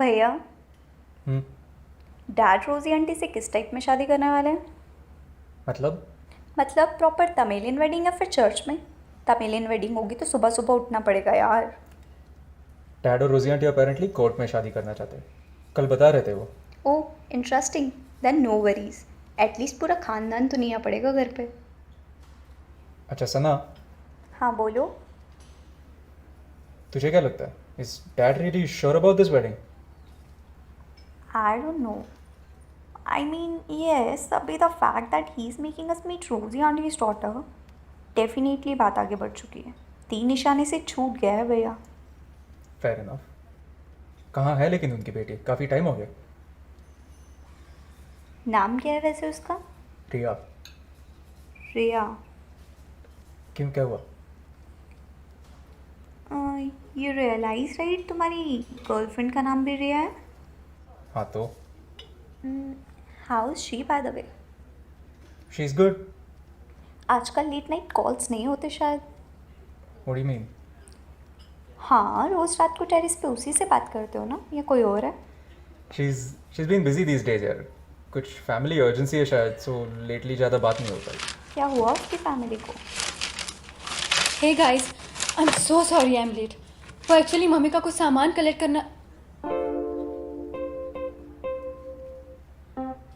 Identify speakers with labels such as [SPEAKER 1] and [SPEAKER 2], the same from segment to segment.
[SPEAKER 1] भैया,
[SPEAKER 2] हम्म।
[SPEAKER 1] डैड रोजी आंटी से किस टाइप में शादी करने वाले हैं?
[SPEAKER 2] मतलब
[SPEAKER 1] मतलब प्रॉपर तमिलियन वेडिंग या फिर चर्च में? तमिलियन वेडिंग होगी तो सुबह सुबह उठना पड़ेगा यार।
[SPEAKER 2] डैड और रोजी आंटी अपेरेंटली कोर्ट में शादी करना चाहते हैं। कल बता रहे थे वो।
[SPEAKER 1] Oh interesting. Then no worries. At least पूरा खानदान तो नहीं आ पड़ेगा घर पे।
[SPEAKER 2] अच्छा सना,
[SPEAKER 1] हाँ बोलो।
[SPEAKER 2] तुझे क्या लगता है, is dad really sure about this wedding?
[SPEAKER 1] I don't know. I mean yes, अभी the fact that he is making us meet Rosie aunty's daughter, definitely बात आगे बढ़ चुकी है। 3 निशाने से छूट गया है भैया।
[SPEAKER 2] Fair enough. कहाँ है लेकिन उनकी बेटी? काफ़ी टाइम हो गया।
[SPEAKER 1] नाम क्या है वैसे उसका?
[SPEAKER 2] रिया।
[SPEAKER 1] रिया।
[SPEAKER 2] क्यों, क्या हुआ?
[SPEAKER 1] यू रियलाइज राइट, तुम्हारी गर्लफ्रेंड का नाम भी रिया है?
[SPEAKER 2] हाँ तो
[SPEAKER 1] how is she by the way?
[SPEAKER 2] She is good.
[SPEAKER 1] आजकल लेट नाइट कॉल्स नहीं होते शायद?
[SPEAKER 2] What do you mean?
[SPEAKER 1] हाँ, रोज़ रात को टेरेस पे उसी से बात करते हो ना, या कोई और है?
[SPEAKER 2] She is been busy these days यार। कुछ फैमिली अर्जेंसी है शायद, सो लेटली ज़्यादा बात नहीं हो पाई।
[SPEAKER 1] क्या हुआ उसकी फैमिली को?
[SPEAKER 3] Hey guys, I am so sorry I am late. वो एक्चुअली मम्मी का कुछ सामान कलेक्ट करना।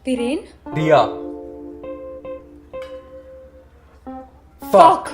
[SPEAKER 3] वीरेन।
[SPEAKER 2] रिया।
[SPEAKER 3] फक।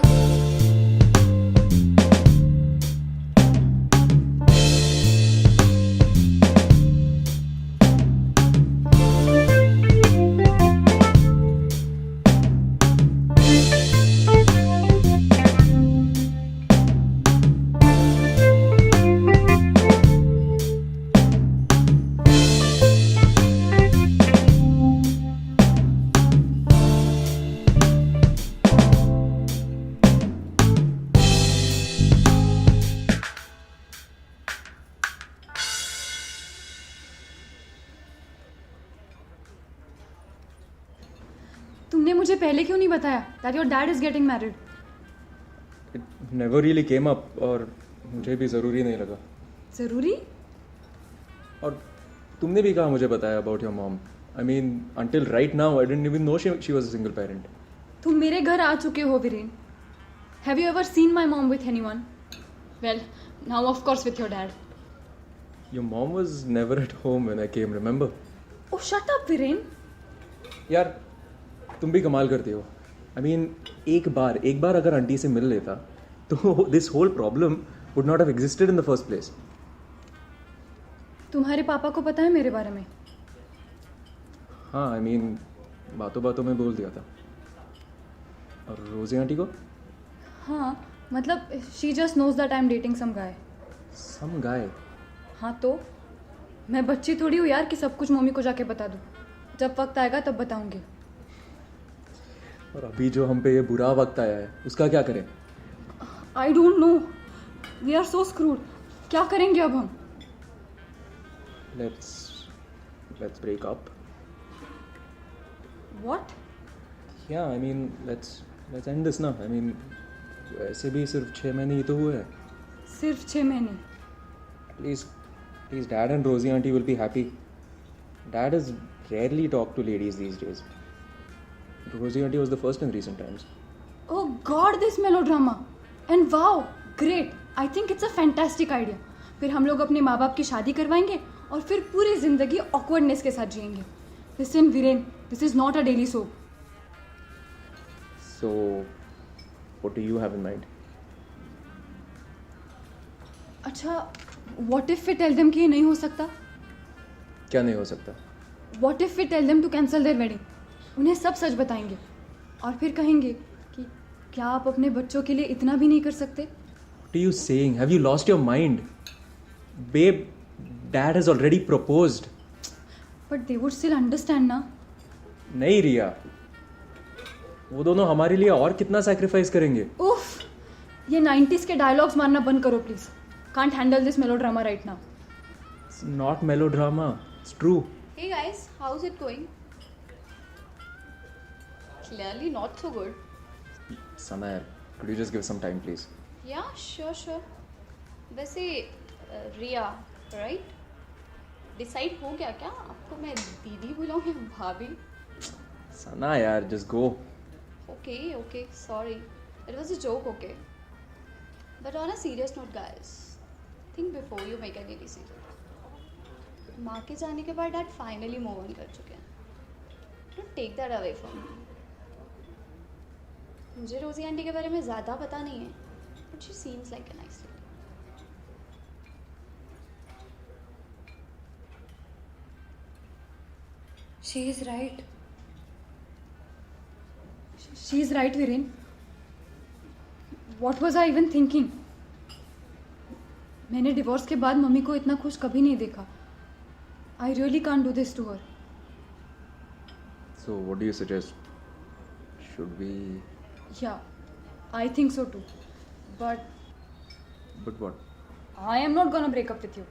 [SPEAKER 3] तुमने मुझे पहले क्यों नहीं बताया that your dad is getting married?
[SPEAKER 2] It never really came up, और मुझे भी ज़रूरी नहीं लगा।
[SPEAKER 3] जरूरी?
[SPEAKER 2] और तुमने भी कहा मुझे बताया about your mom? I mean until right now I didn't even know she was a single parent.
[SPEAKER 3] तुम मेरे घर आ चुके हो Viren. Have you ever seen my mom with anyone? Well, now of course with your dad.
[SPEAKER 2] Your mom was never at home when I came, remember?
[SPEAKER 3] Oh shut up Viren.
[SPEAKER 2] यार तुम भी कमाल करती हो। आई मीन एक बार अगर आंटी से मिल लेता तो this whole problem would not have existed in the first place.
[SPEAKER 3] तुम्हारे पापा को पता है मेरे बारे में?
[SPEAKER 2] हाँ, आई मीन बातों बातों में बोल दिया था। और रोजी आंटी को?
[SPEAKER 3] हाँ, मतलब she just knows that I am dating some guy.
[SPEAKER 2] Some guy?
[SPEAKER 3] हाँ तो मैं बच्ची थोड़ी हूँ यार कि सब कुछ मम्मी को जाके बता दूँ। जब वक्त आएगा तब बताऊंगी।
[SPEAKER 2] और अभी जो हम पे ये बुरा वक्त आया है उसका क्या करें?
[SPEAKER 3] I don't know, we are so screwed. क्या करेंगे अब हम?
[SPEAKER 2] Let's break up.
[SPEAKER 3] व्हाट?
[SPEAKER 2] या I mean let's end this ना। आई मीन वैसे भी सिर्फ 6 महीने ही तो हुए हैं।
[SPEAKER 3] सिर्फ 6 महीने?
[SPEAKER 2] Please, Dad and Rosie auntie will be happy. Dad has rarely talked to ladies these days. Rosie auntie was the first in recent times.
[SPEAKER 3] Oh God, this melodrama. And wow, great. I think it's a fantastic idea. फिर हम लोग अपने माँ बाप की शादी करवाएंगे और फिर पूरी जिंदगी ऑकवर्डनेस के साथ जिएंगे। Listen, Viren, this is not a daily soap.
[SPEAKER 2] So, what do you have in mind?
[SPEAKER 3] अच्छा, what if we tell them कि ये नहीं हो सकता?
[SPEAKER 2] क्या नहीं हो सकता?
[SPEAKER 3] What if we tell them to cancel their wedding? उन्हें सब सच बताएंगे और फिर कहेंगे कि क्या आप अपने बच्चों के लिए इतना भी नहीं कर सकते?
[SPEAKER 2] What are you saying? Have you lost your mind? Babe, Dad has already proposed.
[SPEAKER 3] But they would still understand ना?
[SPEAKER 2] नहीं रिया, वो दोनों हमारे लिए और कितना सैक्रिफाइस करेंगे।
[SPEAKER 3] उफ, ये 90s के डायलॉग्स मारना बंद करो please. Can't handle this melodrama right now.
[SPEAKER 2] It's not melodrama. It's true.
[SPEAKER 4] Hey guys, how's it going? Clearly not so good.
[SPEAKER 2] Sana, could you just give some time, please?
[SPEAKER 4] Yeah, sure. वैसे रिया, right? Decide हो गया क्या? आपको मैं दीदी बुलाऊं या भाभी?
[SPEAKER 2] सना यार, just go.
[SPEAKER 4] Okay, sorry. It was a joke, okay? But on a serious note, guys, think before you make any decision. माँ के जाने के बाद डैड फाइनली मूव ऑन कर चुके हैं. Don't take that away from me. मुझे रोजी आंटी के बारे में ज़्यादा पता नहीं है, but she seems like a nice lady.
[SPEAKER 3] She is right. She is right, Viren. What was I even thinking? मैंने डिवोर्स के बाद मम्मी को इतना खुश कभी नहीं देखा. I really can't do this to her.
[SPEAKER 2] So what do you suggest? Should we...
[SPEAKER 3] Yeah, I think so too. But
[SPEAKER 2] But what?
[SPEAKER 3] I am not gonna break up with you.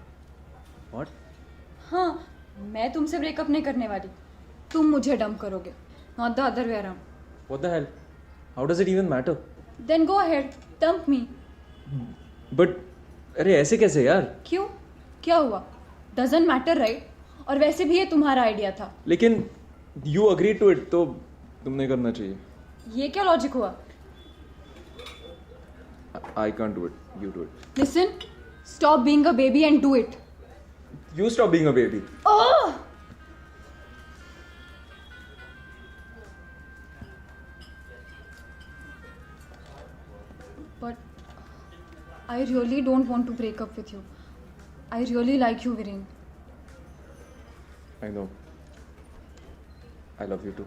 [SPEAKER 2] What?
[SPEAKER 3] हाँ, मैं तुमसे breakup नहीं करने वाली. तुम मुझे dump करोगे. Not the other way around.
[SPEAKER 2] What the hell? How does it even matter?
[SPEAKER 3] Then go ahead, dump me.
[SPEAKER 2] But अरे ऐसे कैसे यार?
[SPEAKER 3] क्यों? क्या हुआ? Doesn't matter, right? और वैसे भी ये तुम्हारा आइडिया था.
[SPEAKER 2] लेकिन you agreed to it, तो तुमने करना चाहिए.
[SPEAKER 3] ये क्या लॉजिक हुआ?
[SPEAKER 2] I can't do it. You do it.
[SPEAKER 3] Listen, stop being a baby and do it.
[SPEAKER 2] You stop being a baby.
[SPEAKER 3] Oh! But I really don't want to break up with you. I really like you, Viren.
[SPEAKER 2] I know. I love you too.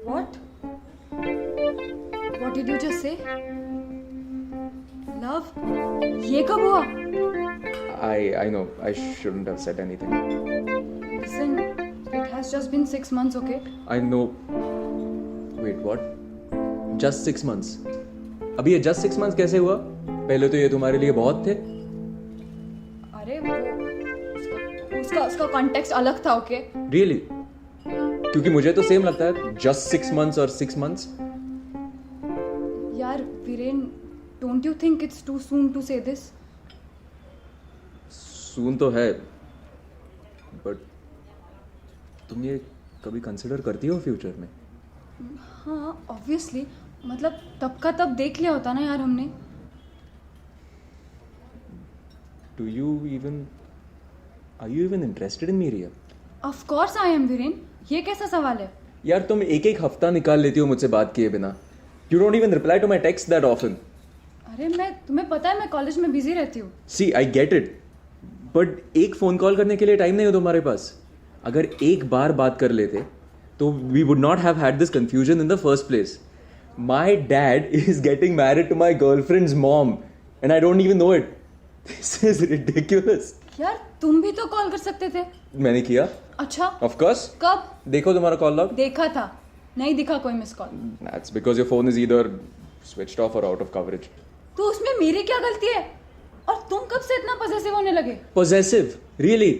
[SPEAKER 3] What? What did you just say? Love? ये कब हुआ?
[SPEAKER 2] I know. I shouldn't have said anything.
[SPEAKER 3] Listen, it has just been 6 months, okay?
[SPEAKER 2] I know. Wait, what? Just 6 months. अभी ये just 6 months कैसे हुआ? पहले तो ये तुम्हारे लिए बहुत थे.
[SPEAKER 3] अरे वो उसका कॉन्टेक्स्ट अलग था, ओके?
[SPEAKER 2] Really? क्योंकि मुझे तो सेम लगता है. Just 6 months और 6 months.
[SPEAKER 3] यार Viren, don't you think it's too soon to say this?
[SPEAKER 2] Soon तो है. But तुम ये कभी कंसिडर करती हो फ्यूचर में?
[SPEAKER 3] हाँ, ऑब्वियसली. मतलब तब का तब देख लिया होता ना यार हमने.
[SPEAKER 2] Do you even... Are you even interested in me, Riya?
[SPEAKER 3] Of course I am, Viren. ये कैसा सवाल है?
[SPEAKER 2] यार तुम एक हफ्ता निकाल लेती हो मुझसे बात किए बिना. You don't even reply to my texts that often.
[SPEAKER 3] अरे तुम्हें पता है मैं कॉलेज में बिजी रहती हूँ.
[SPEAKER 2] See, I get it. But एक फ़ोन कॉल करने के लिए टाइम नहीं हो तुम्हारे पास. अगर एक बार बात कर लेते तो we would not have had this confusion in the first place. My dad is getting married to my girlfriend's mom and I don't even know it. This is ridiculous.
[SPEAKER 3] यार तुम भी तो कॉल कर सकते थे.
[SPEAKER 2] मैंने किया.
[SPEAKER 3] अच्छा,
[SPEAKER 2] Of course.
[SPEAKER 3] कब?
[SPEAKER 2] देखो तुम्हारा कॉल लॉग.
[SPEAKER 3] देखा था. नहीं दिखा कोई miss call.
[SPEAKER 2] That's because your phone is either switched off or out of coverage.
[SPEAKER 3] तो उसमें मेरी क्या गलती है? और तुम कब से इतना पॉसेसिव होने लगे?
[SPEAKER 2] Possessive? Really?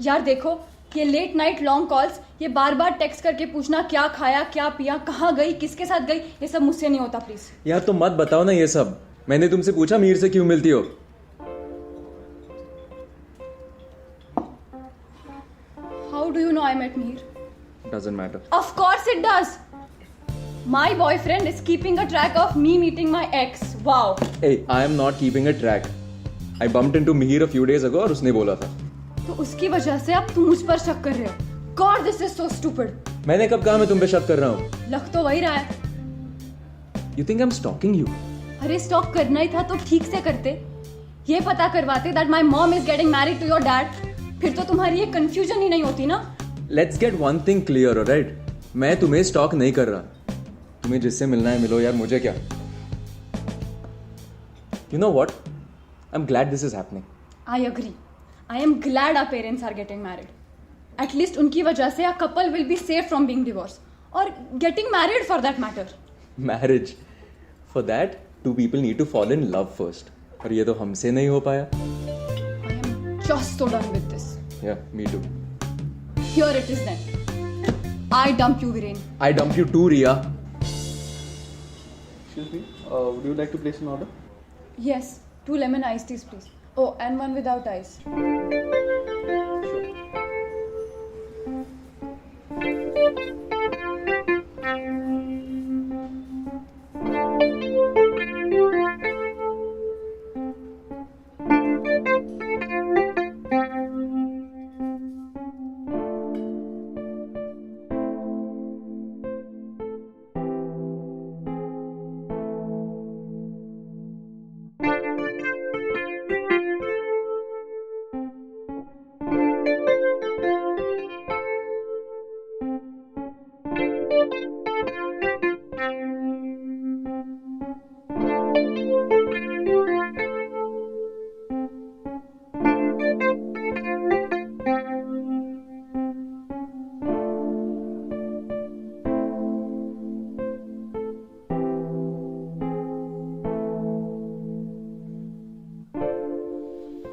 [SPEAKER 3] यार देखो, ये लेट नाइट लॉन्ग कॉल्स, ये बार बार टेक्स्ट करके पूछना क्या खाया, क्या पिया, कहाँ गई, किसके साथ गई, ये सब मुझसे नहीं होता प्लीज.
[SPEAKER 2] यार तुम मत बताओ ना ये सब. मैंने तुमसे पूछा मीर से क्यों मिलती हो.
[SPEAKER 3] How do you know I met Meher?
[SPEAKER 2] Doesn't matter.
[SPEAKER 3] Of course it does. My boyfriend is keeping a track of me meeting my ex. Wow.
[SPEAKER 2] Hey, I am not keeping a track. I bumped into Mihir a few days ago और उसने बोला था.
[SPEAKER 3] तो उसकी वजह से अब तुम मुझ पर शक कर रहे हो. God, this is so stupid.
[SPEAKER 2] मैंने कब कहा मैं तुम पे शक कर रहा हूँ?
[SPEAKER 3] लग तो वही रहा है.
[SPEAKER 2] You think I'm stalking you?
[SPEAKER 3] अरे स्टॉक करना ही था तो ठीक से करते. ये पता करवाते that my mom is getting married to your dad. फिर तो तुम्हारी ये कंफ्यूजन ही नहीं होती ना.
[SPEAKER 2] Let's get one thing clear, alright? मैं तुम्हें स्टॉक नहीं कर रहा. तुम्हें जिससे मिलना है मिलो यार, मुझे क्या. You know what? I'm glad this is happening.
[SPEAKER 3] I agree. I am glad our parents are getting married. At least उनकी वजह से a couple will be safe from being divorced. Or getting married for that matter.
[SPEAKER 2] Marriage. For that, two people need to fall in love first. और ये तो हमसे नहीं हो पाया.
[SPEAKER 3] I am just so done with this.
[SPEAKER 2] Yeah, me too.
[SPEAKER 3] Here it is then. I dump you, Viren.
[SPEAKER 2] I dump you too, Riya.
[SPEAKER 5] Excuse me, would you like to place an order?
[SPEAKER 3] Yes, 2 lemon iced teas, please. Oh, and one without ice.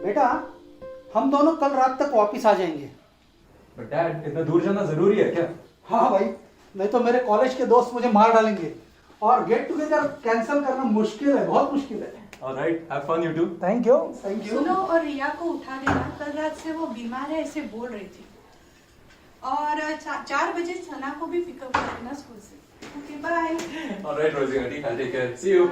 [SPEAKER 5] बेटा, हम दोनों कल रात तक वापिस आ जाएंगे।
[SPEAKER 2] But dad, इतना दूर जाना जरूरी है क्या?
[SPEAKER 5] हाँ भाई, नहीं तो मेरे कॉलेज के दोस्त मुझे मार डालेंगे और गेट टुगेदर कैंसिल करना मुश्किल है, बहुत मुश्किल है।
[SPEAKER 2] Alright, have fun you too.
[SPEAKER 5] Thank you, thank you.
[SPEAKER 6] सुनो, और रिया को उठा देना, कल रात से वो बीमार है ऐसे बोल रही थी। और 4 बजे सना को भी पिकअप करना स्कूल से। Okay, bye.
[SPEAKER 2] Alright Rosie, I take care, see you.